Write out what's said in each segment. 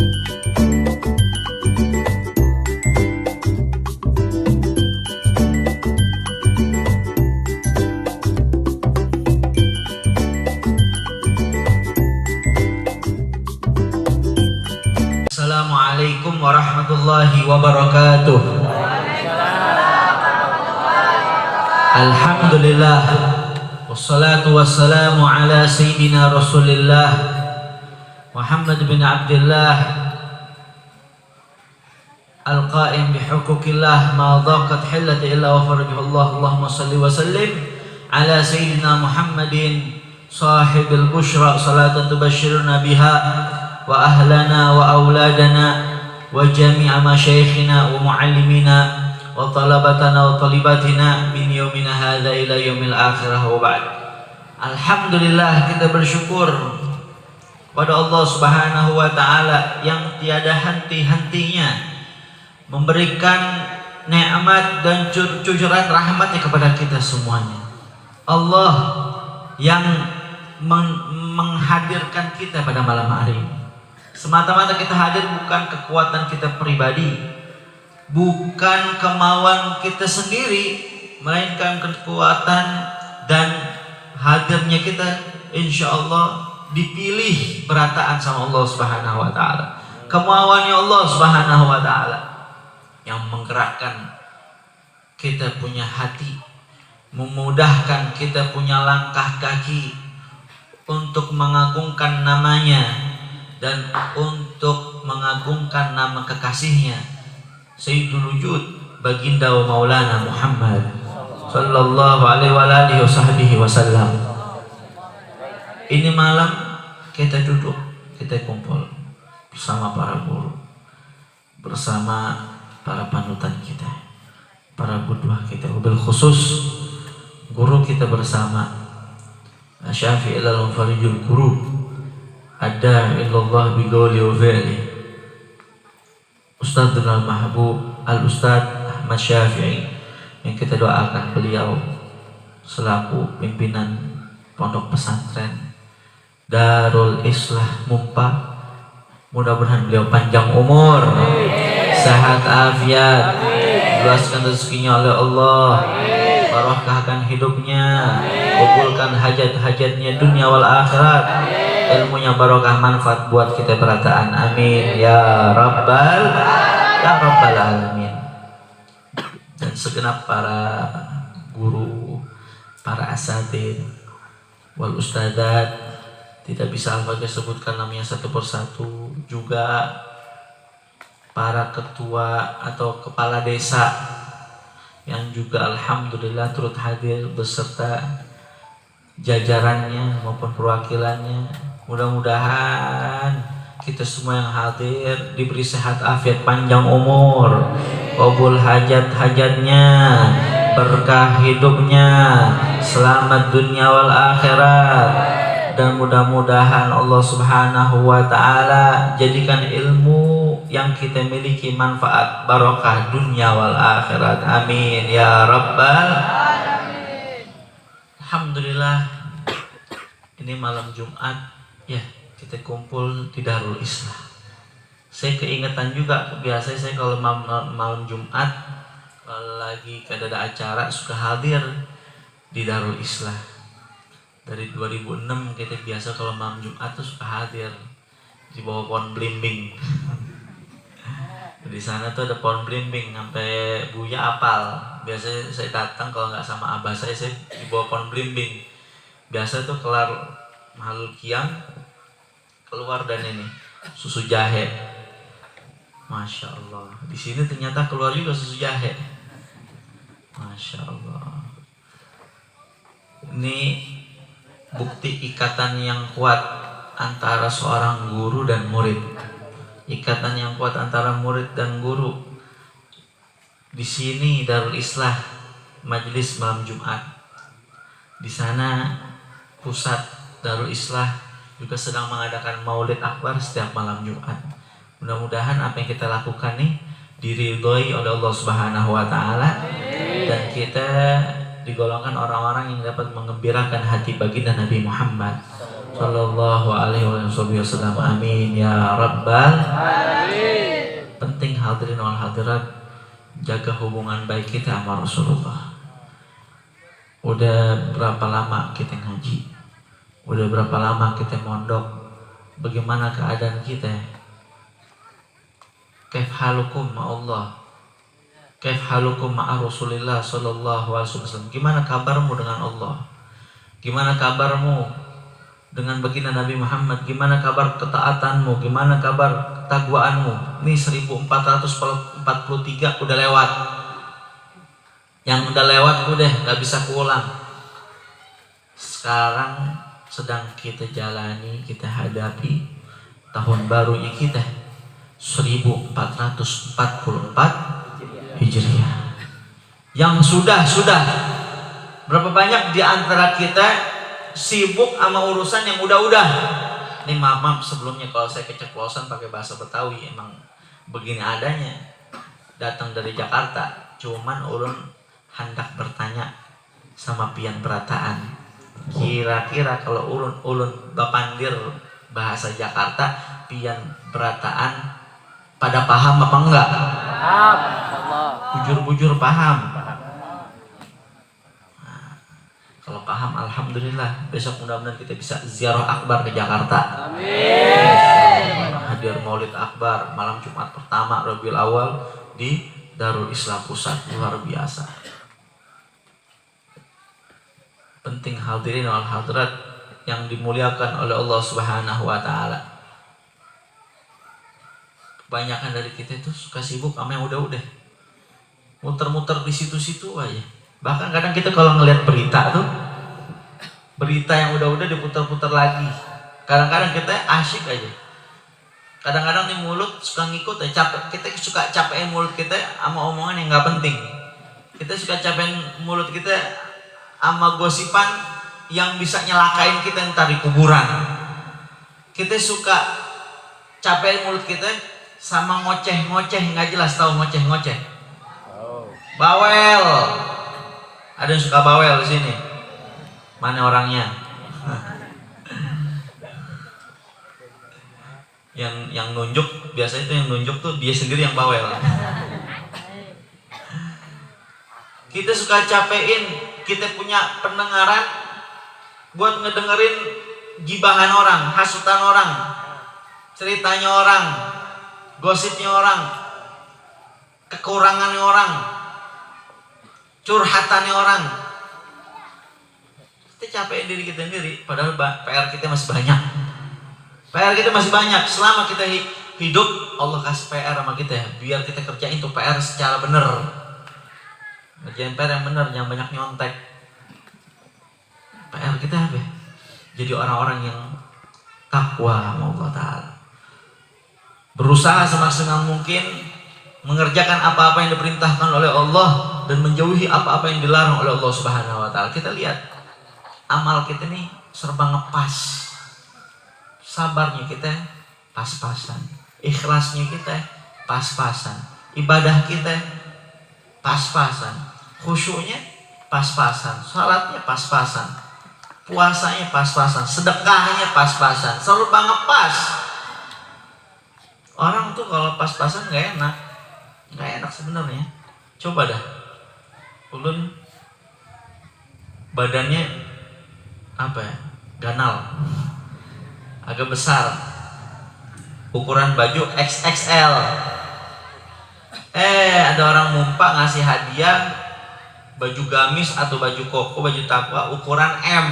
Assalamualaikum warahmatullahi wabarakatuh. Alhamdulillah, wassalatu wassalamu ala sayyidina Rasulillah Muhammad bin Abdullah al-qa'im bihuquqillah ma dhaqat hillat illa wa farajahullah. Allahumma salli wa sallim ala sayyidina Muhammadin sahibil bushra salatan tubashshiruna biha wa ahlana wa auladana wa jami'a masyayikhina wa muallimina wa talabatana wa talibatina min yaumina hadza ila yaumil akhirah wa ba'd. Alhamdulillah, kita bersyukur pada Allah Subhanahu wa taala yang tiada henti-hentinya memberikan nikmat dan cucuran rahmatnya kepada kita semuanya. Allah yang menghadirkan kita pada malam hari ini. Semata-mata kita hadir bukan kekuatan kita pribadi, bukan kemauan kita sendiri, melainkan kekuatan dan hadirnya kita insya Allah dipilih berataan sama Allah Subhanahu wa taala. Kemauannya Allah Subhanahu wa taala yang menggerakkan kita punya hati, memudahkan kita punya langkah kaki untuk mengagungkan namanya dan untuk mengagungkan nama kekasihnya Sayyidul Wujud Baginda wa Maulana Muhammad sallallahu alaihi wasallam. Ini malam kita duduk, kita kumpul bersama para guru, bersama para panutan kita, para qudwah kita, wabil khusus guru kita bersama Syafi'il al-Farijul Qurub ada illallah biqauli wa fi'li Ustadzul Mahbub Al-Ustadz Ahmad Syafi'i, yang kita doakan beliau selaku pimpinan pondok pesantren Darul Islah Mumpa, mudah-mudahan beliau panjang umur, sehat afiat, luaskan rezekinya oleh Allah, barokahkan hidupnya, kabulkan hajat-hajatnya dunia wal akhirat, ilmunya barokah, manfaat buat kita berataan, amin ya rabbal alamin. Dan segenap para guru, para asatidz wal ustadzat, tidak bisa Al-Fatihah sebutkan namanya satu persatu, juga para ketua atau kepala desa yang juga alhamdulillah turut hadir beserta jajarannya maupun perwakilannya. Mudah-mudahan kita semua yang hadir diberi sehat afiat, panjang umur, kabul hajat-hajatnya, berkah hidupnya, selamat dunia wal akhirat, dan mudah-mudahan Allah Subhanahu wa taala jadikan ilmu yang kita miliki manfaat barokah dunia wal akhirat, amin ya rabbal alamin. Alhamdulillah, ini malam Jumat ya, kita kumpul di Darul Islah. Saya keingetan juga, biasanya saya kalau malam Jumat kalau lagi ada acara suka hadir di Darul Islah. Dari 2006 kita biasa kalau malam Jumat tuh suka hadir di bawah pohon belimbing. Di sana tuh ada pohon belimbing sampai Buya apal. Biasanya saya datang kalau nggak sama abah saya di bawah pohon belimbing. Biasa tuh kelar Mahlul Qiyam keluar dan ini susu jahe. Masya Allah. Di sini ternyata keluar juga susu jahe. Masya Allah. Ini bukti ikatan yang kuat antara seorang guru dan murid. Ikatan yang kuat antara murid dan guru. Di sini Darul Islah, majelis malam Jumat. Di sana pusat Darul Islah juga sedang mengadakan Maulid Akbar setiap malam Jumat. Mudah-mudahan apa yang kita lakukan nih diridhoi oleh Allah Subhanahu wa taala, dan kita digolongkan orang-orang yang dapat menggembirakan hati baginda Nabi Muhammad sallallahu alaihi wasallam. Amin ya rabbal alamin. Penting hadirin wal hadirat, jaga hubungan baik kita sama Rasulullah. Udah berapa lama kita ngaji? Udah berapa lama kita mondok? Bagaimana keadaan kita? Kaif halukum ma'allah? Kaif halukum ma'a Rasulillah sallallahu alaihi wasallam? Gimana kabarmu dengan Allah? Gimana kabarmu dengan baginda Nabi Muhammad? Gimana kabar ketaatanmu? Gimana kabar ketakwaanmu? Ini 1443 udah lewat. Yang udah lewat udah gak bisa keulang. Sekarang sedang kita jalani, kita hadapi tahun barunya kita 1444 Hijriah. Yang sudah berapa banyak di antara kita sibuk sama urusan yang udah-udah. Ini maaf sebelumnya kalau saya keceplosan pakai bahasa Betawi, emang begini adanya. Datang dari Jakarta, cuman ulun hendak bertanya sama pian berataan. Kira-kira kalau ulun bapandir bahasa Jakarta, pian berataan pada paham apa enggak? Paham. Bujur-bujur paham. Nah, kalau paham alhamdulillah, besok mudah-mudahan kita bisa ziarah akbar ke Jakarta. Amin. Hadir Maulid Akbar malam Jumat pertama Rabiul Awal di Darul Islam Pusat, luar biasa. Penting hadirin wal hadirat yang dimuliakan oleh Allah Subhanahu wa taala. Kebanyakan dari kita itu suka sibuk sama yang udah-udah. Muter-muter di situ-situ aja. Bahkan kadang kita kalau ngelihat berita tuh, berita yang udah-udah diputar-putar lagi. Kadang-kadang kita asyik aja. Kadang-kadang di mulut suka ngikut ya, kita suka capein mulut kita sama omongan yang nggak penting. Kita suka capein mulut kita sama gosipan yang bisa nyelakain kita ntar di kuburan. Kita suka capein mulut kita sama ngoceh-ngoceh nggak jelas, tahu ngoceh-ngoceh. Bawel. Ada yang suka bawel di sini. Mana orangnya? yang nunjuk, biasanya itu yang nunjuk tuh dia sendiri yang bawel. Kita suka capein, kita punya pendengaran buat ngedengerin gibahan orang, hasutan orang, ceritanya orang, gosipnya orang, kekurangannya orang, curhatannya orang. Kita capein diri kita sendiri, padahal PR kita masih banyak. PR kita masih banyak. Selama kita hidup, Allah kasih PR sama kita, biar kita kerjain tuh PR secara bener. Kerjain PR yang bener, jangan banyak nyontek. PR kita apa? Jadi orang-orang yang takwa sama Allah Ta'ala. Berusaha semaksimal mungkin mengerjakan apa-apa yang diperintahkan oleh Allah dan menjauhi apa-apa yang dilarang oleh Allah Subhanahu wa taala. Kita lihat amal kita nih serba ngepas. Sabarnya kita pas-pasan, ikhlasnya kita pas-pasan, ibadah kita pas-pasan, khusyuknya pas-pasan, salatnya pas-pasan, puasanya pas-pasan, sedekahnya pas-pasan, serba ngepas. Orang tuh kalau pas-pasan nggak enak sebenarnya. Coba dah, ulun badannya apa ya, ganal, agak besar, ukuran baju XXL. Ada orang mumpa ngasih hadiah baju gamis atau baju koko, baju takwa ukuran M.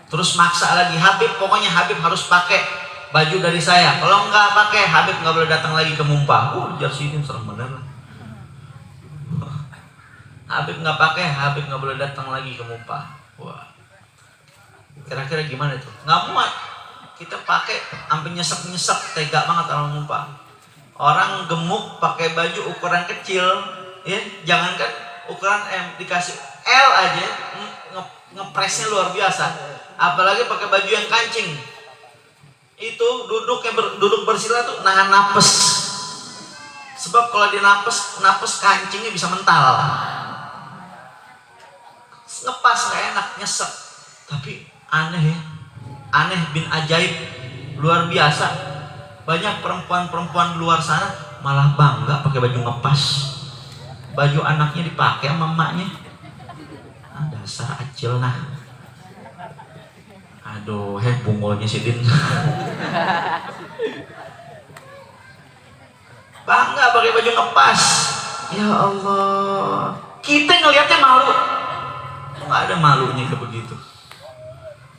Terus maksa lagi, Habib, pokoknya Habib harus pakai baju dari saya. Kalau nggak pakai, Habib nggak boleh datang lagi ke Mumpah. Jarsidin serem bener lah. Habib nggak pakai, Habib nggak boleh datang lagi ke Mumpah. Wah, kira-kira gimana tuh? Nggak muat. Kita pakai sampai nyesek-nyesek, tega banget orang Mumpah. Orang gemuk pakai baju ukuran kecil, ya, jangankan ukuran M, dikasih L aja, ngepresnya luar biasa. Apalagi pakai baju yang kancing. Itu duduk bersila tuh nahan napes. Sebab kalau dia napes kancingnya bisa mental. Ngepas nggak enak, nyesek. Tapi aneh ya, aneh bin ajaib, luar biasa. Banyak perempuan-perempuan luar sana malah bangga pakai baju ngepas. Baju anaknya dipakai sama emaknya. Dasar acil nah. Aduh, bungolnya si Din. Bangga pakai baju ngepas. Ya Allah, kita ngelihatnya malu. Nggak ada malunya kayak begitu.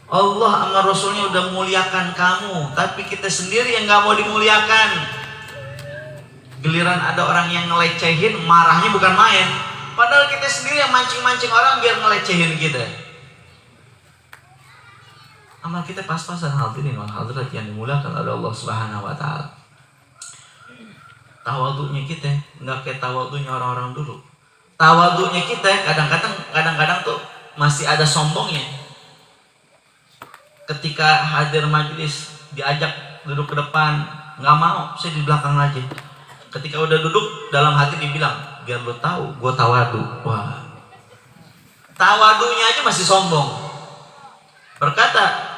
Allah sama Rasulnya udah muliakan kamu, tapi kita sendiri yang nggak mau dimuliakan. Giliran ada orang yang ngelecehin, marahnya bukan main. Padahal kita sendiri yang mancing-mancing orang biar ngelecehin kita. Amal kita pas-pasan, hadirin wal hadirat yang dimuliakan oleh Allah Subhanahu wa taala. Tawadhunya kita nggak kayak tawadhunya orang-orang dulu. Tawadhunya kita kadang-kadang tuh masih ada sombongnya. Ketika hadir majelis diajak duduk ke depan, nggak mau, saya di belakang aja. Ketika udah duduk, dalam hati dibilang, biar lo tahu, gue tawadu. Wah, tawadunya aja masih sombong. Berkata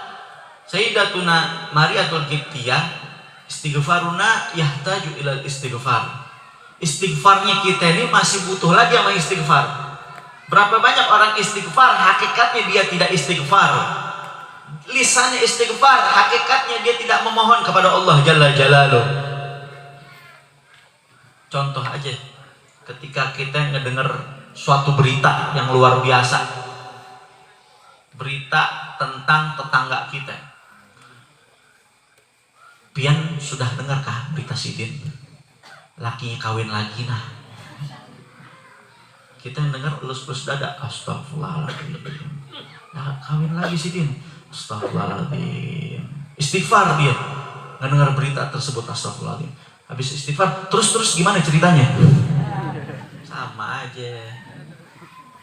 Sayyidatuna Mariatul Qibtiyah, istighfaruna yahtaju ilal istighfar. Istighfarnya kita ini masih butuh lagi sama istighfar. Berapa banyak orang istighfar, hakikatnya dia tidak istighfar. Lisannya istighfar, hakikatnya dia tidak memohon kepada Allah Jalla Jalaluh. Contoh aja, ketika kita ngedengar suatu berita yang luar biasa, berita tentang tetangga kita. Pian sudah dengarkah berita Sidin? Lakinya kawin lagi nah. Kita yang dengar elus-elus dada, astagfirullahaladzim. Nah, kawin lagi Sidin, astagfirullahaladzim. Istighfar dia, nggak dengar berita tersebut, astagfirullahaladzim. Habis istighfar, terus gimana ceritanya? Sama aja.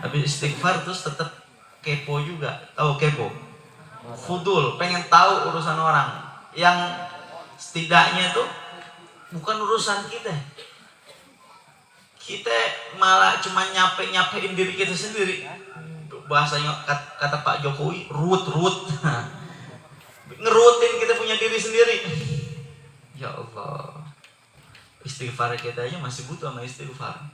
Habis istighfar terus tetap kepo juga. Tahu kepo? Fudul, pengen tahu urusan orang yang setidaknya itu bukan urusan kita. Kita malah cuma nyapein diri kita sendiri. Bahasanya kata Pak Jokowi, ruwet. Ngerutin kita punya diri sendiri. Ya Allah. Istighfar kita aja masih butuh sama istighfar.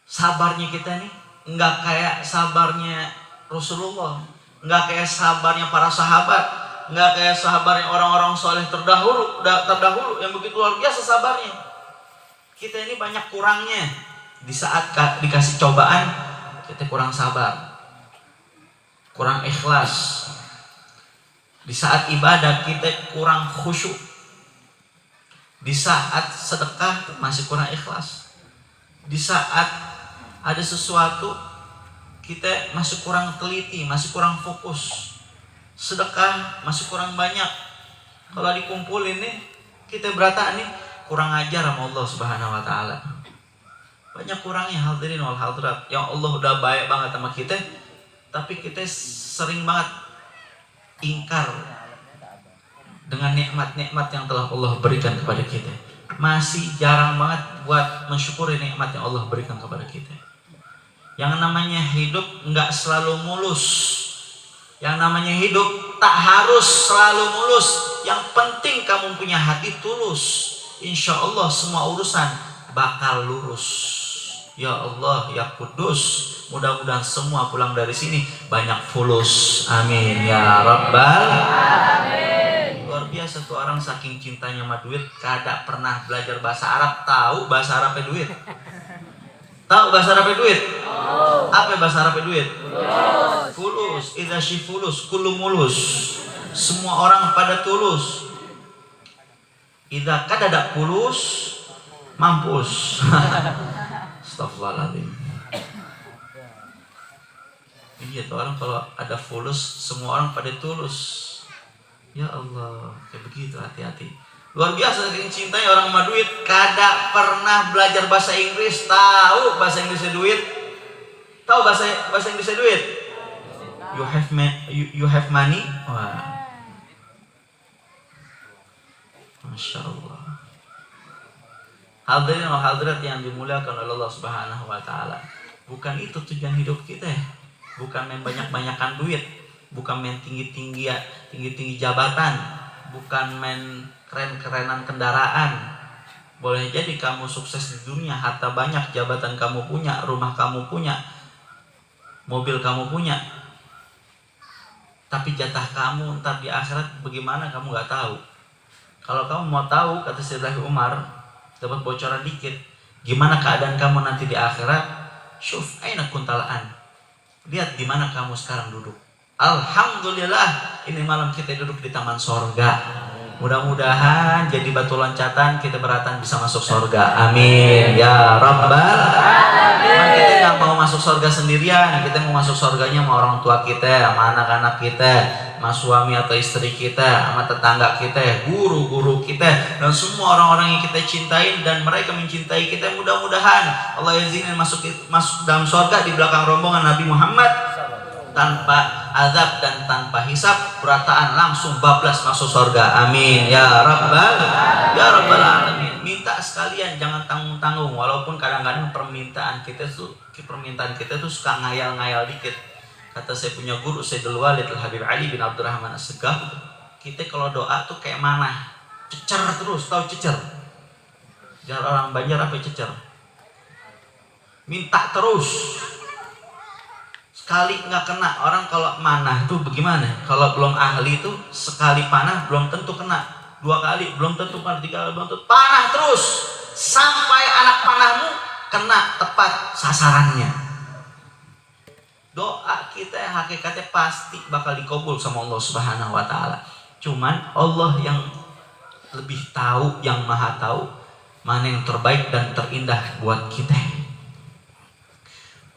Sabarnya kita nih nggak kayak sabarnya Rasulullah, nggak kayak sabarnya para sahabat, nggak kayak sabarnya orang-orang soleh terdahulu yang begitu luar biasa sabarnya. Kita ini banyak kurangnya. Di saat dikasih cobaan, kita kurang sabar, kurang ikhlas. Di saat ibadah kita kurang khusyuk. Di saat sedekah masih kurang ikhlas. Di saat ada sesuatu kita masih kurang teliti, masih kurang fokus. Sedekah masih kurang banyak. Kalau dikumpulin nih, kita berataan nih kurang ajar sama Allah Subhanahu wa taala. Banyak kurangnya, hadirin wal hadirat. Yang Allah udah baik banget sama kita, tapi kita sering banget ingkar dengan nikmat-nikmat yang telah Allah berikan kepada kita. Masih jarang banget buat mensyukuri nikmat yang Allah berikan kepada kita. Yang namanya hidup nggak selalu mulus. Yang namanya hidup tak harus selalu mulus. Yang penting kamu punya hati tulus. Insya Allah semua urusan bakal lurus. Ya Allah, ya Kudus, mudah-mudahan semua pulang dari sini banyak fulus. Amin ya Rabbal Alamin. Luar biasa tuh orang saking cintanya sama duit, kada pernah belajar bahasa Arab. Tahu bahasa Arabnya duit? Tahu bahasa Arabnya duit? Apa bahasa Arabnya duit? Fulus. Idza syifulus kullu mulus. Semua orang pada tulus. Idza kadada fulus mampus. Astagfirullahaladzim. Iya tuh orang kalau ada fulus, semua orang pada tulus. Ya Allah, kayak begitu, hati-hati. Luar biasa saking cintanya orang sama duit, kada pernah belajar bahasa Inggris. Tahu bahasa Inggrisnya duit? Tahu bahasa Inggrisnya duit? You have money? Wah. Masya Allah. Hadirin wa hadirat yang dimuliakan oleh Allah Subhanahu wa taala. Bukan itu tujuan hidup kita. Bukan yang banyak-banyakan duit. bukan main tinggi-tinggi jabatan, bukan main keren-kerenan kendaraan. Boleh jadi kamu sukses di dunia, harta banyak, jabatan kamu punya, rumah kamu punya, mobil kamu punya, tapi jatah kamu ntar di akhirat bagaimana kamu nggak tahu. Kalau kamu mau tahu, kata Sayyidina Umar, dapat bocoran dikit, gimana keadaan kamu nanti di akhirat? Syuf aina kuntalaan. Lihat di mana kamu sekarang duduk. Alhamdulillah, ini malam kita duduk di taman sorga. Mudah-mudahan jadi batu loncatan kita beratan bisa masuk sorga. Amin ya rabbal alamin. Kita nggak mau masuk sorga sendirian, kita mau masuk sorganya sama orang tua kita, sama anak-anak kita, sama suami atau istri kita, sama tetangga kita, guru-guru kita, dan semua orang-orang yang kita cintai dan mereka mencintai kita. Mudah-mudahan Allah izinin masuk dalam sorga di belakang rombongan Nabi Muhammad tanpa azab dan tanpa hisab, berataan langsung bablas masuk surga. Amin ya rabbal alamin. Minta sekalian, jangan tanggung-tanggung. Walaupun kadang-kadang permintaan kita tuh suka ngayal-ngayal dikit. Kata saya punya guru Sayyidul Walid Al-Habib Ali bin Abdurrahman As-Segaf, kita kalau doa tuh kayak mana? Cecer terus, tahu cecer? Jangan orang Banjar apa cecer? Minta terus. Sekali nggak kena. Orang kalau manah tuh bagaimana? Kalau belum ahli tuh sekali panah belum tentu kena, 2 kali belum tentu kena, 3 kali belum tentu. Panah terus sampai anak panahmu kena tepat sasarannya. Doa kita hakikatnya pasti bakal dikabul sama Allah Subhanahu wa taala. Cuman Allah yang lebih tahu, yang maha tahu mana yang terbaik dan terindah buat kita.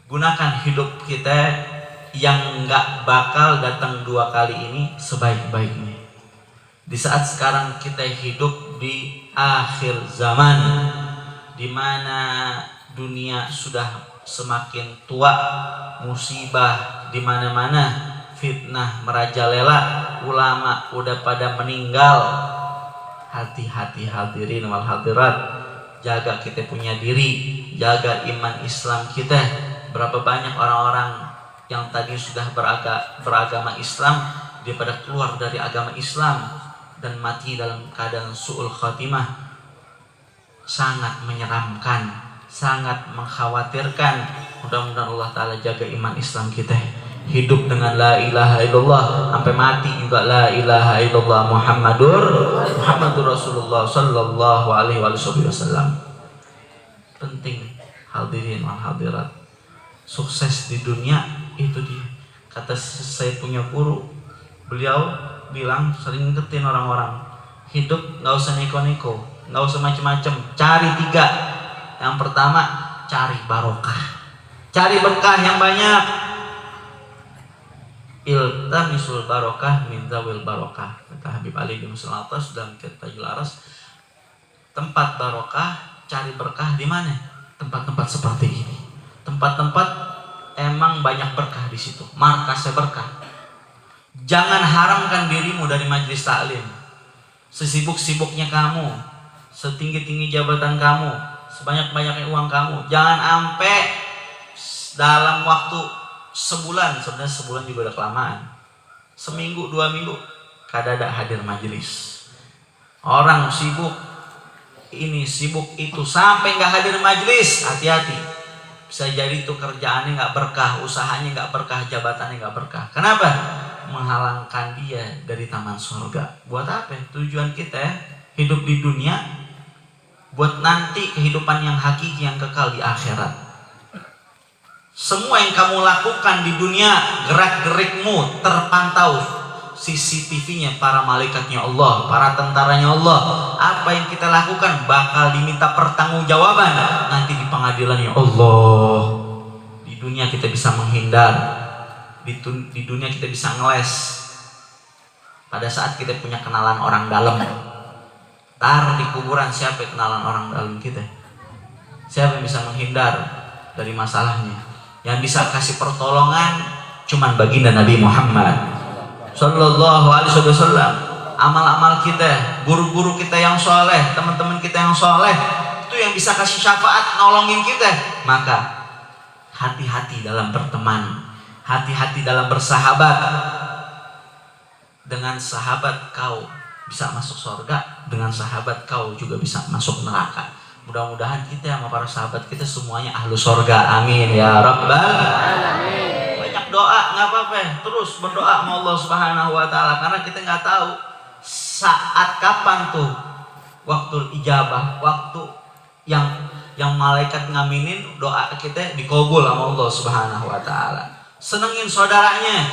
Gunakan hidup kita yang gak bakal datang 2 kali ini sebaik-baiknya. Di saat sekarang kita hidup di akhir zaman, di mana dunia sudah semakin tua, musibah di mana-mana, fitnah merajalela, ulama udah pada meninggal. Hati-hati hadirin wal hadirat, jaga kita punya diri, jaga iman Islam kita. Berapa banyak orang-orang yang tadi sudah beragama Islam, dia pada keluar dari agama Islam dan mati dalam keadaan su'ul khatimah. Sangat menyeramkan, sangat mengkhawatirkan. Mudah-mudahan Allah Ta'ala jaga iman Islam kita. Hidup dengan la ilaha illallah, sampai mati juga la ilaha illallah Muhammadur Rasulullah sallallahu alaihi wasallam. Penting hadirin wal hadirat. Sukses di dunia itu dia. Kata saya punya guru, beliau bilang sering ngingetin orang-orang, hidup nggak usah neko-neko, nggak usah macem-macem, cari 3. Yang pertama, cari barokah, cari berkah yang banyak. Iltamisul barokah min zawil barokah, kata Habib Ali bin Musa Al-Atas dalam Tajul Aras. Tempat barokah, cari berkah di mana? Tempat-tempat seperti ini. Tempat-tempat emang banyak berkah di situ, markasnya berkah. Jangan haramkan dirimu dari majelis taklim. Sesibuk-sibuknya kamu, setinggi-tinggi jabatan kamu, sebanyak-banyaknya uang kamu, jangan sampai dalam waktu sebulan, sebenarnya sebulan juga udah kelamaan, seminggu 2 minggu kadang-kadang hadir majelis. Orang sibuk ini sibuk itu sampai nggak hadir majelis, hati-hati. Bisa jadi itu kerjaannya nggak berkah, usahanya nggak berkah, jabatannya nggak berkah. Kenapa? Menghalangkan dia dari taman surga. Buat apa? Tujuan kita hidup di dunia buat nanti kehidupan yang hakiki, yang kekal di akhirat. Semua yang kamu lakukan di dunia, gerak-gerikmu terpantau CCTV-nya para malaikatnya Allah, para tentaranya Allah. Apa yang kita lakukan bakal diminta pertanggungjawaban nanti di pengadilannya Allah. Di dunia kita bisa menghindar, di dunia kita bisa ngeles. Pada saat kita punya kenalan orang dalam, tar di kuburan siapa yang kenalan orang dalam kita? Siapa yang bisa menghindar dari masalahnya? Yang bisa kasih pertolongan cuman baginda Nabi Muhammad Sallallahu alaihi wasallam. Amal-amal kita, guru-guru kita yang soleh, teman-teman kita yang soleh, itu yang bisa kasih syafaat, nolongin kita. Maka hati-hati dalam berteman, hati-hati dalam bersahabat. dengan sahabat kau bisa masuk surga, dengan sahabat kau juga bisa masuk neraka. Mudah-mudahan kita sama para sahabat kita semuanya ahlu surga, amin ya rabbal alamin. Banyak doa, nggak apa-apa, terus berdoa sama Allah Subhanahu wa taala, karena kita nggak tahu saat kapan tuh waktu ijabah, waktu yang malaikat ngaminin doa kita dikabul sama Allah Subhanahu wa taala. Senengin saudaranya,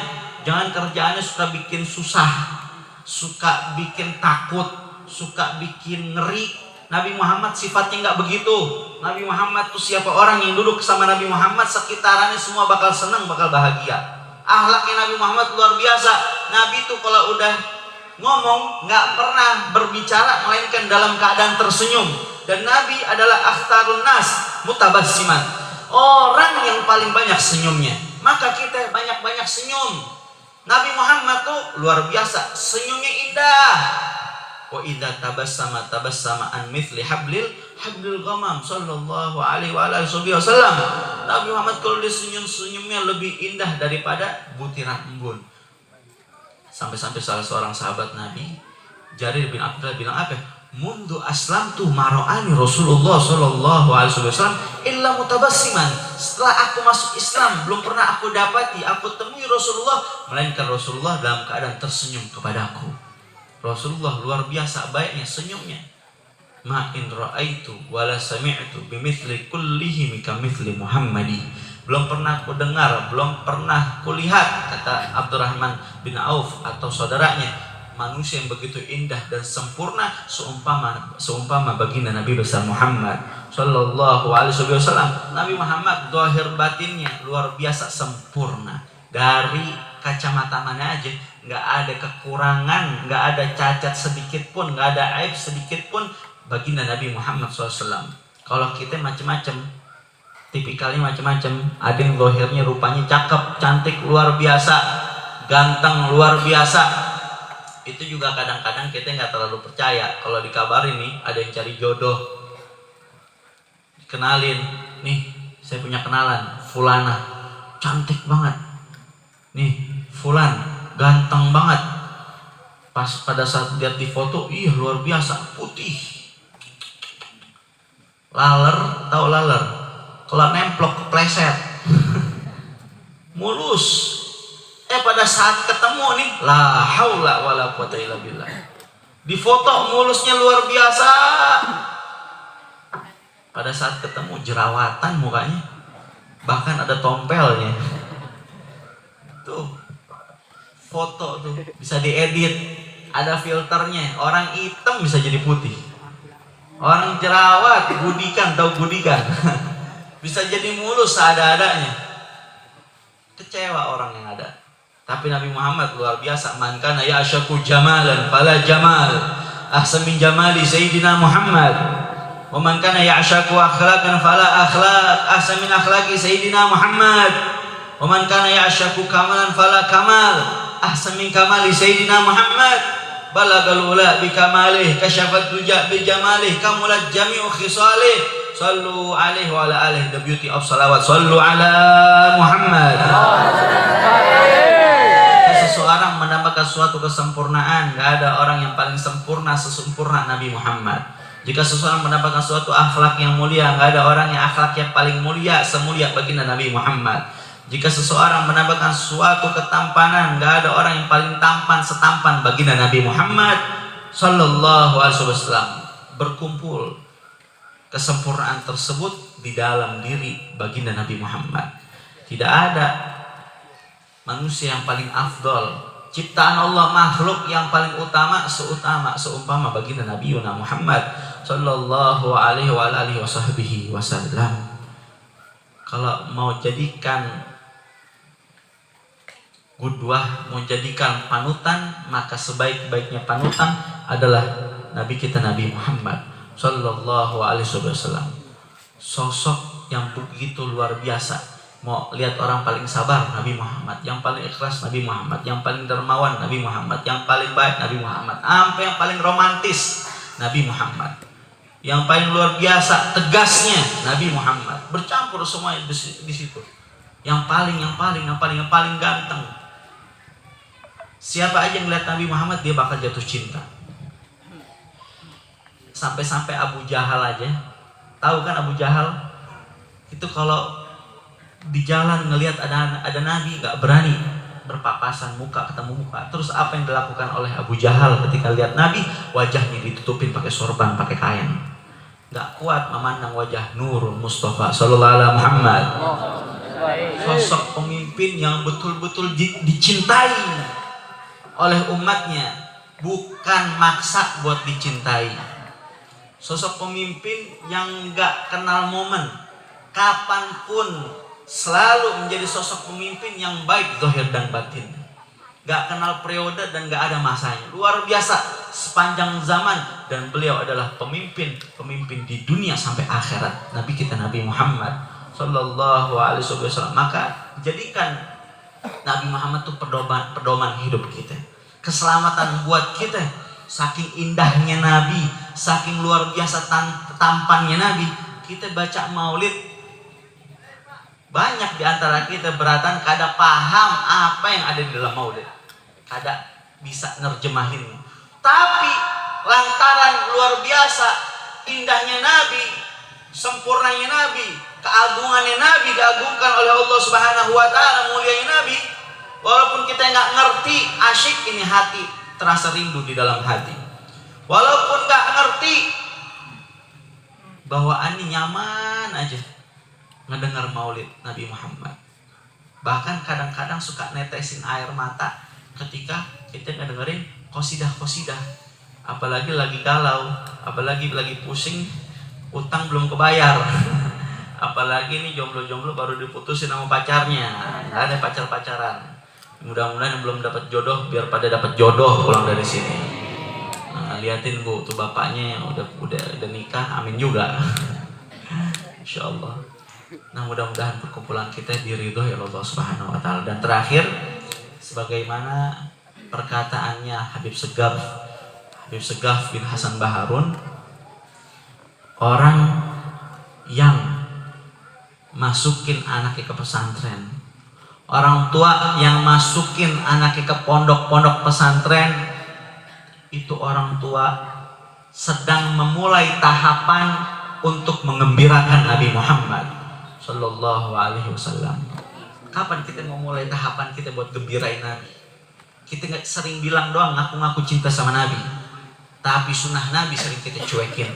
jangan kerjaannya suka bikin susah, suka bikin takut, suka bikin ngeri. Nabi Muhammad sifatnya nggak begitu. Nabi Muhammad tuh siapa orang yang duduk sama Nabi Muhammad, sekitarannya semua bakal senang, bakal bahagia. Akhlaknya Nabi Muhammad luar biasa. Nabi tuh kalau udah ngomong nggak pernah berbicara melainkan dalam keadaan tersenyum. Dan Nabi adalah akhtarun nas mutabassiman, orang yang paling banyak senyumnya. Maka kita banyak-banyak senyum. Nabi Muhammad tuh luar biasa, senyumnya indah. Wa idza tabassama an mithli hablil ghamam sallallahu alaihi wasallam. Nabi Muhammad kalau dia senyumnya lebih indah daripada butiran embun. Sampai-sampai salah seorang sahabat Nabi, Jarir bin Abdullah bilang apa? Mundu aslamtu mara'ani Rasulullah sallallahu alaihi wasallam illa mutabassiman. Setelah aku masuk Islam, belum pernah aku dapati, aku temui Rasulullah melainkan Rasulullah dalam keadaan tersenyum kepadaku. Rasulullah luar biasa baiknya senyumnya. Ma in ra'aitu wala sami'tu bimithli kullihi kamithli Muhammadi. Belum pernah aku dengar, belum pernah kulihat, kata Abdurrahman bin Auf atau saudaranya, manusia yang begitu indah dan sempurna seumpama baginda Nabi besar Muhammad sallallahu alaihi wasallam. Nabi Muhammad zahir batinnya luar biasa sempurna. Dari kacamata mana aja nggak ada kekurangan, nggak ada cacat sedikit pun, nggak ada aib sedikit pun baginda Nabi Muhammad SAW. Kalau kita macam-macam, tipikalnya macam-macam. Ada yang zahirnya rupanya cakep, cantik, luar biasa, ganteng, luar biasa. Itu juga kadang-kadang kita nggak terlalu percaya. Kalau dikabarin nih ada yang cari jodoh, dikenalin, nih saya punya kenalan, fulana, cantik banget, nih fulan, ganteng banget. Pas pada saat lihat di foto, ih luar biasa, putih, laler, tahu laler? Kalau nemplok kepleset, mulus. Pada saat ketemu nih, la haula wala quwata illa billah. Di foto mulusnya luar biasa. Pada saat ketemu jerawatan mukanya, bahkan ada tompelnya. Tuh, foto tuh bisa diedit, ada filternya. Orang hitam bisa jadi putih. Orang jerawat, gudikan, tahu gudikan, bisa jadi mulus seadanya. Kecewa orang yang ada. Tapi Nabi Muhammad luar biasa. Man kana ya'shaku jamalan fala jamal ahsan min jamali sayyidina Muhammad. Wa man kana ya'shaku akhlaqan fala akhlaq ahsan min akhlaqi sayyidina Muhammad. Wa man kana ya'shaku kamalan fala kamal ahsan min kamali sayyidina Muhammad. Balagal ula bi kamalih kasyafat duja bi jamalih kamulat jami'u khisalih. Sallu alaihi wa ala alihi, the beauty of salawat. Sallu ala Muhammad. Seseorang mendapatkan suatu kesempurnaan, gak ada orang yang paling sempurna sesempurna Nabi Muhammad. Jika seseorang mendapatkan suatu akhlak yang mulia, gak ada orang yang akhlaknya paling mulia semulia baginda Nabi Muhammad. Jika seseorang mendapatkan suatu ketampanan, gak ada orang yang paling tampan setampan baginda Nabi Muhammad sallallahu alaihi wasallam. Berkumpul kesempurnaan tersebut di dalam diri baginda Nabi Muhammad. Tidak ada manusia yang paling afdol, ciptaan Allah, makhluk yang paling utama seumpama baginda Nabi Muhammad sallallahu alaihi wasallam. Kalau mau jadikan qudwah, mau jadikan panutan, maka sebaik-baiknya panutan adalah Nabi kita Nabi Muhammad sallallahu alaihi wasallam. Sosok yang begitu luar biasa. Mau lihat orang paling sabar Nabi Muhammad, yang paling ikhlas Nabi Muhammad, yang paling dermawan Nabi Muhammad, yang paling baik Nabi Muhammad, sampai yang paling romantis Nabi Muhammad, yang paling luar biasa tegasnya Nabi Muhammad, bercampur semua di situ. Yang paling ganteng. Siapa aja yang lihat Nabi Muhammad dia bakal jatuh cinta. Sampai-sampai Abu Jahal aja, tahu kan Abu Jahal itu kalau di jalan ngelihat ada Nabi nggak berani berpapasan muka ketemu muka. Terus apa yang dilakukan oleh Abu Jahal ketika lihat Nabi? Wajahnya ditutupin pakai sorban, pakai kain. Nggak kuat memandang wajah Nurul Mustafa Sallallahu Alaihi Muhammad. Sosok pemimpin yang betul-betul dicintai oleh umatnya, bukan maksa buat dicintai. Sosok pemimpin yang nggak kenal momen, kapanpun selalu menjadi sosok pemimpin yang baik zahir dan batin, gak kenal periode dan gak ada masanya, luar biasa sepanjang zaman. Dan beliau adalah pemimpin di dunia sampai akhirat, Nabi kita Nabi Muhammad Sallallahu Alaihi Wasallam. Maka jadikan Nabi Muhammad itu pedoman hidup kita, keselamatan buat kita. Saking indahnya Nabi, saking luar biasa tampannya Nabi, kita baca maulid. Banyak di antara kita beratan kada paham apa yang ada di dalam maulid, kada bisa nerjemahin. Tapi lantaran luar biasa indahnya Nabi, sempurnanya Nabi, keagungannya Nabi, diagungkan oleh Allah Subhanahu wa taala, mulianya Nabi, walaupun kita nggak ngerti, asyik ini hati terasa rindu di dalam hati. Walaupun nggak ngerti, bawaannya nyaman aja ngedengar maulid Nabi Muhammad. Bahkan kadang-kadang suka netesin air mata ketika kita ngedengerin qasidah-qasidah. Apalagi lagi galau, apalagi lagi pusing, utang belum kebayar. Apalagi nih jomblo-jomblo baru diputusin sama pacarnya, nggak ada pacar-pacaran. Mudah-mudahan yang belum dapat jodoh biar pada dapat jodoh pulang dari sini. Nah, liatin Bu, tuh bapaknya yang udah nikah, amin juga. Insyaallah. Nah, mudah-mudahan perkumpulan kita diridhoi oleh Allah Subhanahu wa taala. Dan terakhir, sebagaimana perkataannya Habib Segaf bin Hasan Baharun, orang yang masukin anaknya ke pesantren, orang tua yang masukin anaknya ke pondok-pondok pesantren, itu orang tua sedang memulai tahapan untuk mengembirakan Nabi Muhammad Sallallahu Alaihi Wasallam. Kapan kita mau mulai tahapan kita buat gembirain Nabi? Kita nggak sering bilang doang ngaku-ngaku cinta sama Nabi, tapi sunnah Nabi sering kita cuekin.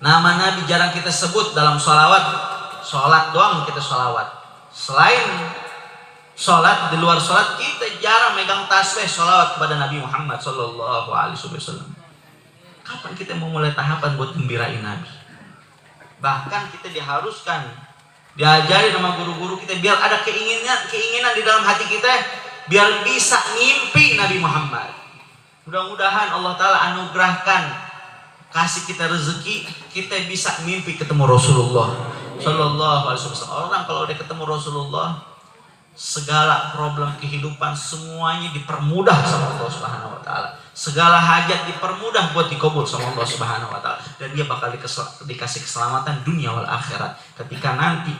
Nama Nabi jarang kita sebut dalam sholawat. Sholat doang kita sholawat. Selain sholat, di luar sholat kita jarang megang tasbih sholawat kepada Nabi Muhammad Sallallahu Alaihi Wasallam. Kapan kita mau mulai tahapan buat gembirain Nabi? Bahkan kita diharuskan, diajari sama guru-guru kita biar ada keinginan di dalam hati kita, biar bisa ngimpi Nabi Muhammad. Mudah-mudahan Allah Ta'ala anugerahkan, kasih kita rezeki, kita bisa mimpi ketemu Rasulullah Sallallahu Alaihi Wasallam. Orang kalau udah ketemu Rasulullah, segala problem kehidupan semuanya dipermudah sama Allah Subhanahu wa taala. Segala hajat dipermudah buat dikabul sama Allah Subhanahu wa taala, dan dia bakal dikasih keselamatan dunia wal akhirat. Ketika nanti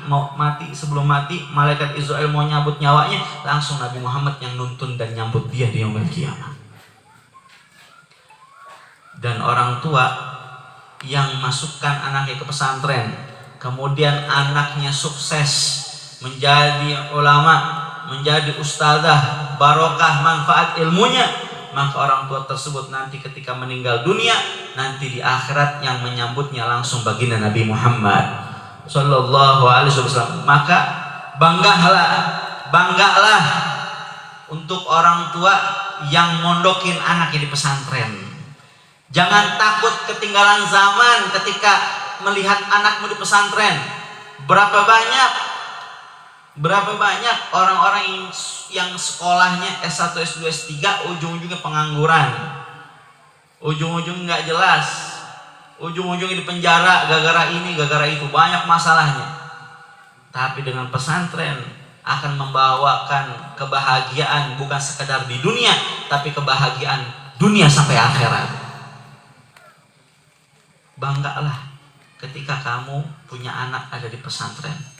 mau mati, sebelum mati malaikat Israel mau nyabut nyawanya, langsung Nabi Muhammad yang nuntun dan nyambut dia di yaumil qiyamah. Dan orang tua yang masukkan anaknya ke pesantren, kemudian anaknya sukses menjadi ulama, menjadi ustazah, barokah manfaat ilmunya, maka orang tua tersebut nanti ketika meninggal dunia, nanti di akhirat yang menyambutnya langsung baginda Nabi Muhammad Sallallahu Alaihi Wasallam. Maka banggalah untuk orang tua yang mondokin anaknya di pesantren. Jangan takut ketinggalan zaman ketika melihat anakmu di pesantren. Berapa banyak orang-orang yang sekolahnya S1, S2, S3 ujung-ujungnya pengangguran, ujung-ujung nggak jelas, ujung-ujungnya di penjara gara-gara ini, gara-gara itu, banyak masalahnya. Tapi dengan pesantren akan membawakan kebahagiaan, bukan sekedar di dunia, tapi kebahagiaan dunia sampai akhirat. Banggalah ketika kamu punya anak ada di pesantren.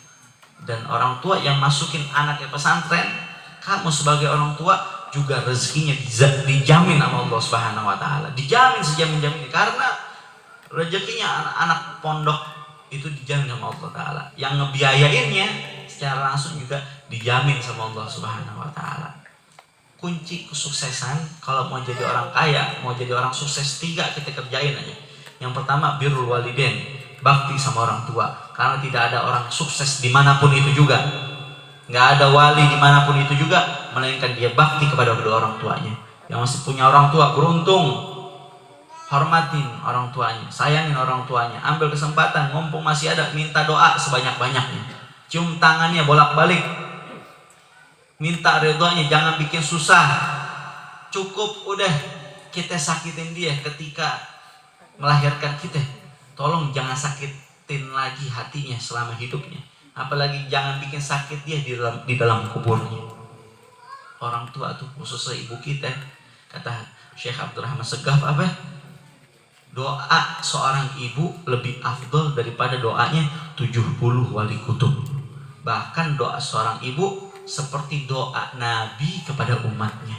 Dan orang tua yang masukin anak ke pesantren, kamu sebagai orang tua juga rezekinya dijamin sama Allah Subhanahu wa taala. Dijamin sejamin-jaminnya, karena rezekinya anak pondok itu dijamin sama Allah taala. Yang ngebiayainnya secara langsung juga dijamin sama Allah Subhanahu wa taala. Kunci kesuksesan kalau mau jadi orang kaya, mau jadi orang sukses, 3 kita kerjain aja. Yang pertama birrul walidain, bakti sama orang tua. Karena tidak ada orang sukses dimanapun itu juga, nggak ada wali dimanapun itu juga, melainkan dia bakti kepada kedua orang tuanya. Yang masih punya orang tua beruntung, hormatin orang tuanya, sayangin orang tuanya, ambil kesempatan, mumpung masih ada, minta doa sebanyak-banyaknya, cium tangannya bolak-balik, minta ridhonya, jangan bikin susah. Cukup udah kita sakitin dia ketika melahirkan kita, tolong jangan sakitin lagi hatinya selama hidupnya, apalagi jangan bikin sakit dia di dalam kuburnya. Orang tua tuh, khususnya ibu kita, kata Syekh Abdurrahman Segaf, apa? Doa seorang ibu lebih afdol daripada doanya 70 wali kutub. Bahkan doa seorang ibu seperti doa Nabi kepada umatnya.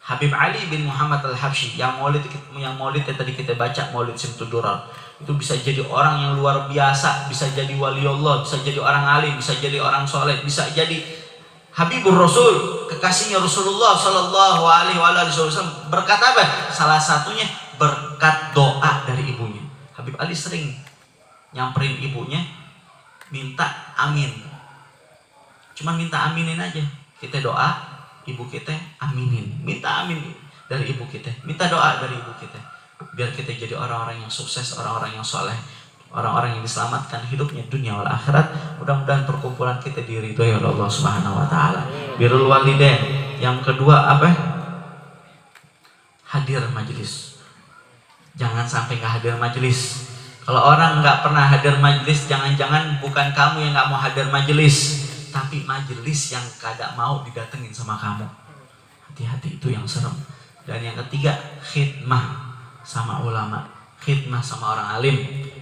Habib Ali bin Muhammad Al-Habsyi yang maulid yang tadi kita baca, Maulid Simtud Durar, itu bisa jadi orang yang luar biasa, bisa jadi wali Allah, bisa jadi orang alim, bisa jadi orang soleh, bisa jadi Habibur Rasul, kekasihnya Rasulullah Sallallahu Alaihi Wasallam. Berkat apa? Salah satunya berkat doa dari ibunya. Habib Ali sering nyamperin ibunya, minta amin. Cuma minta aminin aja. Kita doa, ibu kita aminin. Minta amin dari ibu kita, minta doa dari ibu kita, biar kita jadi orang-orang yang sukses, orang-orang yang soleh, orang-orang yang diselamatkan hidupnya dunia wal akhirat. Mudah-mudahan perkumpulan kita diridhoi oleh Allah Subhanahu wa taala. Birrul walidain. Yang kedua apa? Hadir majelis. Jangan sampai nggak hadir majelis. Kalau orang nggak pernah hadir majelis, jangan-jangan bukan kamu yang nggak mau hadir majelis, tapi majelis yang kada mau didatengin sama kamu. Hati-hati, itu yang serem. Dan yang ketiga, khidmah sama ulama, khidmah sama orang alim.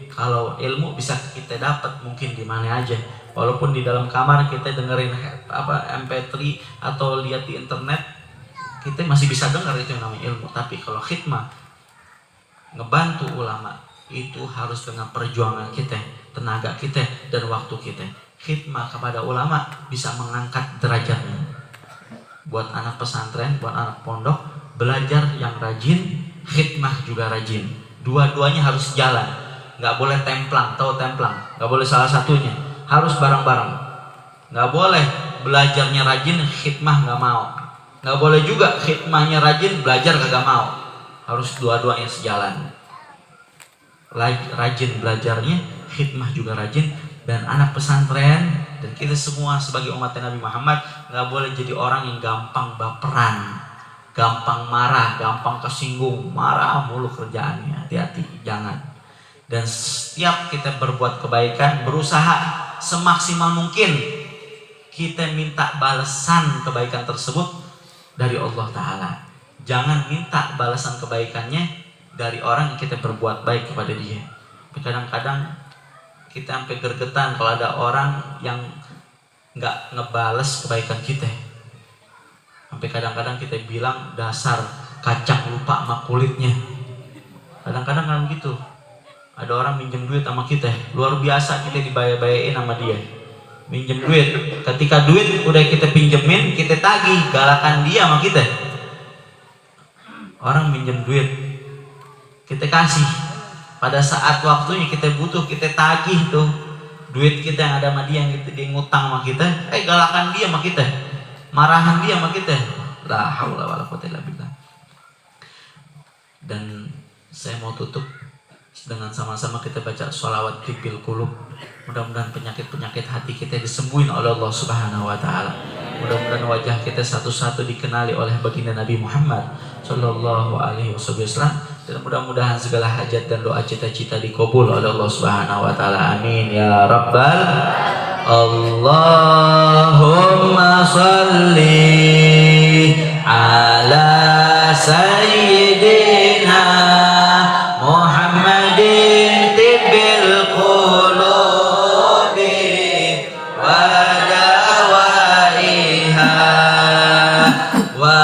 Kalau ilmu bisa kita dapat mungkin di mana aja, walaupun di dalam kamar kita dengerin MP3 atau lihat di internet, kita masih bisa dengar itu yang namanya ilmu. Tapi kalau khidmah, ngebantu ulama, itu harus dengan perjuangan kita, tenaga kita, dan waktu kita. Khidmah kepada ulama bisa mengangkat derajatnya. Buat anak pesantren, buat anak pondok, belajar yang rajin, khidmah juga rajin. Dua-duanya harus jalan. Nggak boleh templang, tahu templang? Nggak boleh salah satunya, harus bareng-bareng. Nggak boleh belajarnya rajin, khidmah nggak mau. Nggak boleh juga khidmahnya rajin, belajar kagak mau. Harus dua-duanya sejalan. Rajin belajarnya, khidmah juga rajin. Dan anak pesantren dan kita semua sebagai umat Nabi Muhammad nggak boleh jadi orang yang gampang baperan, gampang marah, gampang kesinggung, marah mulu kerjaannya. Hati-hati, jangan. Dan setiap kita berbuat kebaikan, berusaha semaksimal mungkin kita minta balasan kebaikan tersebut dari Allah Ta'ala. Jangan minta balasan kebaikannya dari orang yang kita berbuat baik kepada dia. Kadang-kadang kita sampai gergetan kalau ada orang yang nggak ngebales kebaikan kita. Sampai kadang-kadang kita bilang dasar kacang lupa sama kulitnya. Kadang-kadang kan gitu. Ada orang minjem duit sama kita, luar biasa kita dibayar-bayarin sama dia. Minjem duit, ketika duit udah kita pinjemin, kita tagih, galakan dia sama kita. Orang minjem duit, kita kasih. Pada saat waktunya kita butuh, kita tagih tuh duit kita yang ada sama dia, yang dia ngutang sama kita, galakan dia sama kita, marahan dia sama kita. La haula wala quwwata illa billah. Dan saya mau tutup dengan sama-sama kita baca sholawat tibil qulub. Mudah-mudahan penyakit-penyakit hati kita disembuhin oleh Allah Subhanahu wa taala. Mudah-mudahan wajah kita satu-satu dikenali oleh baginda Nabi Muhammad sallallahu alaihi wasallam. Dan mudah-mudahan segala hajat dan doa cita-cita dikabul oleh Allah Subhanahu wa taala. Amin ya rabbal Allahumma shalli ala sayyidina Muhammadin tibbil qulubi wa dawaiha wa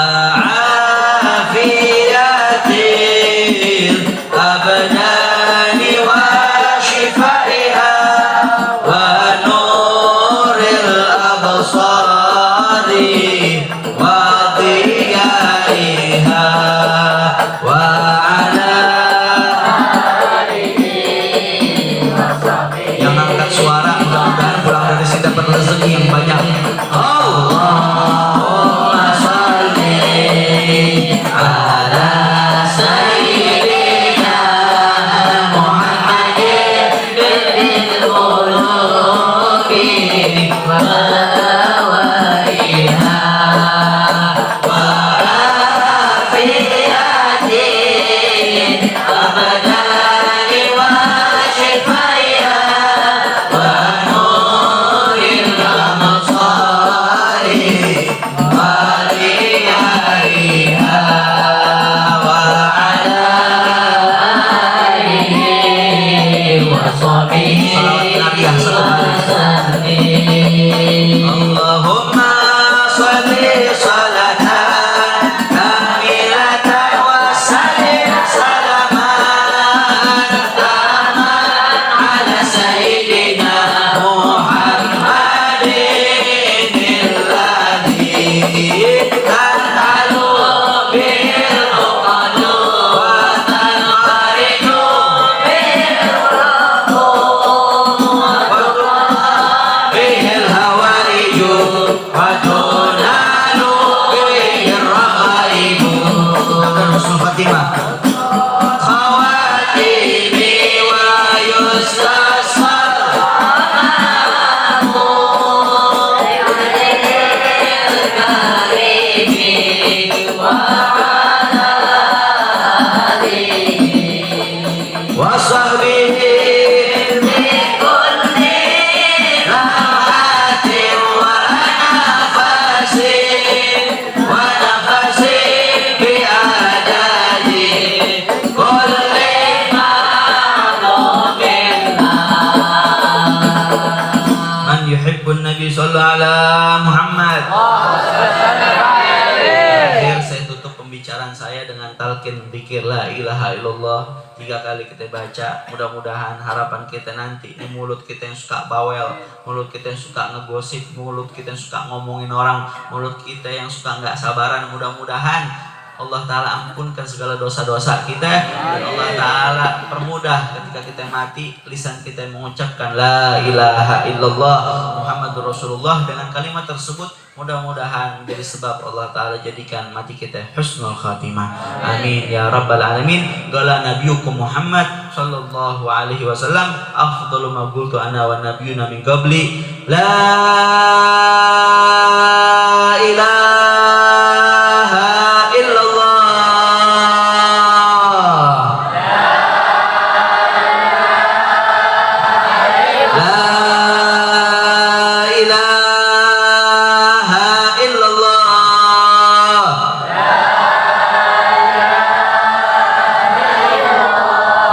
الأبدان وشفائها ونور الأبصار وضيائها وعلى yang angkat suara mudah-mudahan pulang dari sini dapat rezeki yang banyak. Allahumma sholli ala sayyidina Muhammadin bil qulubi wa dawaiha wa afiyatin abadani wa shifaiha wa nuril absari wa riyaiha wa ala alihi wa sahbihi Allahumma sholli sholatan kamilatan wa sallim salaman taman ala sayyidina Muhammadin alladhi tanhalu bihil uqadu wa tanqaridu bihil bihil hawariju wa tunalu bihil raqaibu. Akan husnul khatimah khawatimi wa yustasar wa sahbihi min kulli lahatin wa nafasin wa nafasin bi adadi kulli ma'lumin. Man yuhibbun nabi sallallahu ala Muhammad. Akhir saya tutup pembicaraan saya dengan talqin dzikir la ilaha illallah 3 kali kita baca. Mudah-mudahan harapan kita nanti ini mulut kita yang suka bawel, mulut kita yang suka ngegosip, mulut kita yang suka ngomongin orang, mulut kita yang suka nggak sabaran, mudah-mudahan Allah Ta'ala ampunkan segala dosa-dosa kita dan Allah Ta'ala permudah ketika kita mati lisan kita yang mengucapkan la ilaha illallah Muhammadur Rasulullah. Dengan kalimat tersebut mudah-mudahan menjadi sebab Allah Ta'ala jadikan mati kita husnul khatimah. Amin ya rabbal alamin. Qala nabiyukum Muhammad sallallahu alaihi wasallam afdalu ma qultu ana wan nabiyyuna min qabli la ilaha illallah la ilaha illallah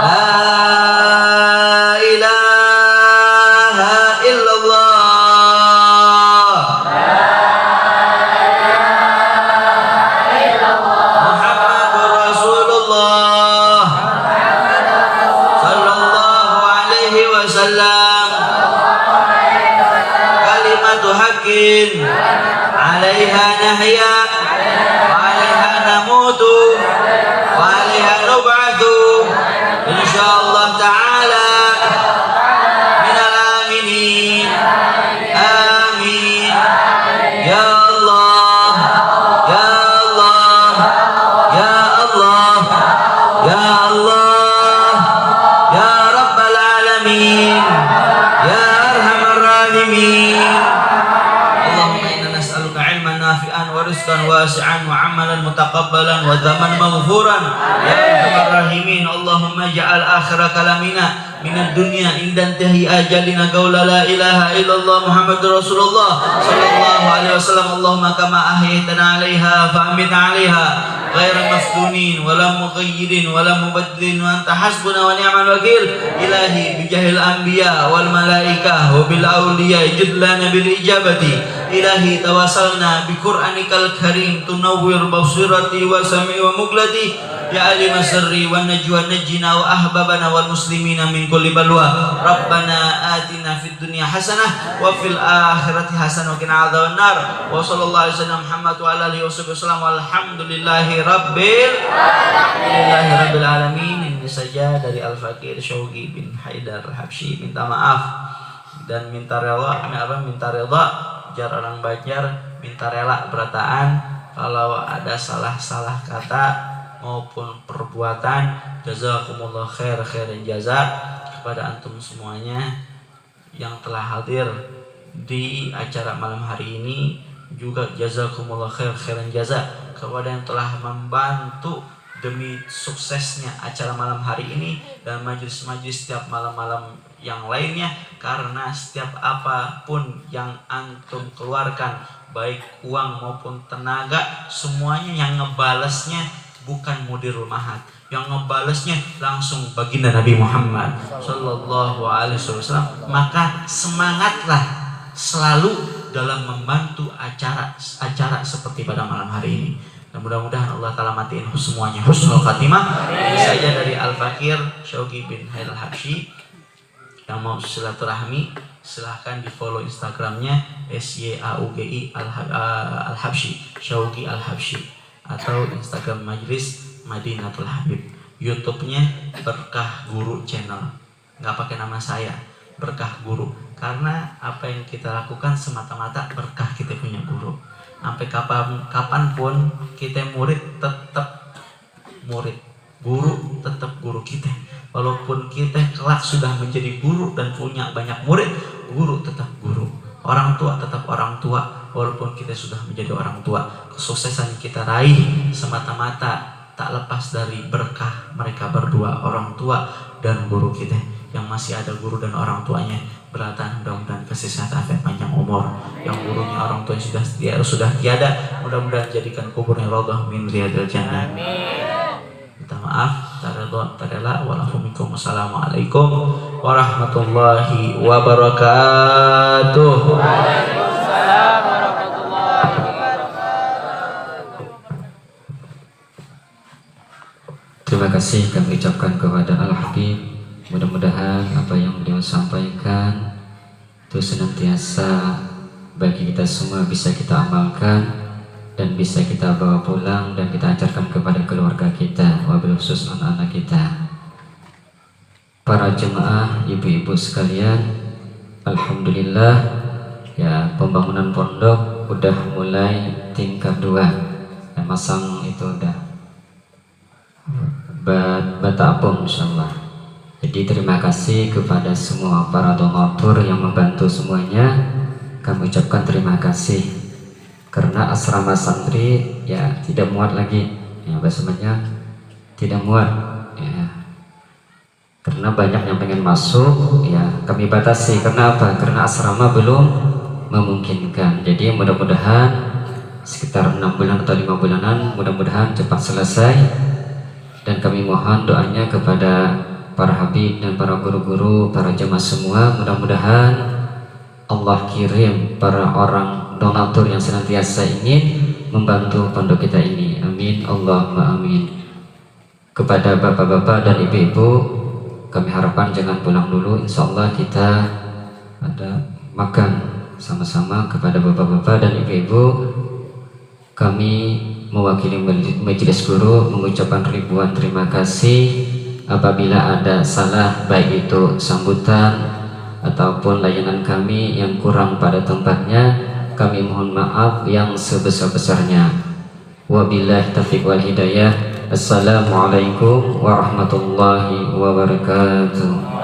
la ilaha illallah Muhammadur Rasulullah sallallahu alaihi wasallam kalimatu haqqin 'alaiha nahya wa 'alaiha namutu wa 'alaiha nub'atsu insyaallah ta'ala minal aminin. Amin ya Allah ya Allah ya Allah ya Allah ya rabbal alamin ya arhamar rahimin. Allahumma inna nas'aluka ilman nafi'an wa rizqan wasi'an wa amalan mutaqabbalan wa zaman maghfuran ya arhamar rahimin. Allahumma ja'al akhir kalamina minad dunya inda intahi ajalina qaula la ilaha illallah Muhammadur Rasulullah sallallahu alaihi wasallam. Allahumma kama ahyaytana 'alaiha fa'amin 'alaiha ghairu maftunin wala mughayyirin wala mubaddilin wa anta hasbuna wa ni'mal wakil. Ilahi bijahil anbiya wal malaikah wa bil awliya jidlana bil ijabati. Ilahi tawassalna bi Qur'anikal karim tunawwir basirati wa sami wa muglati ya alima sirri wa najwa najjina wa ahbabana wal muslimina min kulli balwa. Rabbana atina fid dunya hasanah wa fil akhirati hasanah wa qina adzabannar. Wa sallallahu alaihi wasallam Muhammad wa ala alihi wasallam walhamdulillahi rabbil alamin. Ini saja dari Al-Fakir Syauqi bin Haidar Habsyi. Minta maaf dan minta rela jar orang Banjar, minta rela berataan kalau ada salah-salah kata maupun perbuatan. Jazakumullah khairan jaza kepada antum semuanya yang telah hadir di acara malam hari ini, juga jazakumullah khairan jaza kepada yang telah membantu demi suksesnya acara malam hari ini dan majelis-majelis setiap malam-malam yang lainnya. Karena setiap apapun yang antum keluarkan, baik uang maupun tenaga, semuanya yang ngebalesnya bukan mudirul mahat, yang ngebalesnya langsung baginda Nabi Muhammad Sallallahu Alaihi Wasallam. Maka semangatlah selalu dalam membantu acara seperti pada malam hari ini. Dan mudah-mudahan Allah Ta'ala matiin semuanya husnul khatimah. Ini saja dari Al-Fakir Syauqi bin Haidar Habsyi. Yang mau silaturahmi silahkan di follow Instagramnya SYAUGI Al-Habsyi, Syauqi Al-Habsyi, atau Instagram Majelis Madinatul Habib. YouTube-nya Berkah Guru Channel, nggak pakai nama saya, Berkah Guru. Karena apa yang kita lakukan semata-mata berkah kita punya guru. Sampai kapanpun kita murid tetap murid, guru tetap guru kita. Walaupun kita kelak sudah menjadi guru dan punya banyak murid, guru tetap guru. Orang tua tetap orang tua, walaupun kita sudah menjadi orang tua. Kesuksesan kita raih semata-mata tak lepas dari berkah mereka berdua, orang tua dan guru kita. Yang masih ada guru dan orang tuanya beratan, mudah-mudahan kasih sehat afiat panjang umur. Yang gurunya orang tua yang sudah tiada, mudah-mudahan jadikan kuburnya raudhah min riyadil jannah. Minta maaf, tarela walafumikum. Wassalamualaikum warahmatullahi wabarakatuh. Waalaikumsalam warahmatullahi wabarakatuh. Terima kasih kami ucapkan kepada Al-Habib. Mudah-mudahan apa yang beliau sampaikan itu senantiasa bagi kita semua bisa kita amalkan dan bisa kita bawa pulang dan kita ajarkan kepada keluarga kita, wabil khusus anak-anak kita. Para jemaah, ibu-ibu sekalian, alhamdulillah ya, pembangunan pondok udah mulai tingkat 2 dan masang itu udah bata apung insyaallah. Jadi terima kasih kepada semua para donatur yang membantu semuanya. Kami ucapkan terima kasih karena asrama santri ya tidak muat lagi ya, bahasanya tidak muat ya, karena banyak yang pengen masuk ya, kami batasi. Karena apa? Karena asrama belum memungkinkan. Jadi mudah-mudahan sekitar 6 bulan atau 5 bulanan mudah-mudahan cepat selesai. Dan kami mohon doanya kepada para habib dan para guru-guru, para jemaah semua, mudah-mudahan Allah kirim para orang donatur yang senantiasa ingin membantu pondok kita ini. Amin, Allahumma amin. Kepada bapak-bapak dan ibu-ibu, kami harapkan jangan pulang dulu. Insya Allah kita ada makan sama-sama. Kepada bapak-bapak dan ibu-ibu, kami mewakili majelis guru mengucapkan ribuan terima kasih. Apabila ada salah, baik itu sambutan ataupun layanan kami yang kurang pada tempatnya, kami mohon maaf yang sebesar-besarnya. Wabillahi taufiq wal hidayah. Assalamualaikum warahmatullahi wabarakatuh.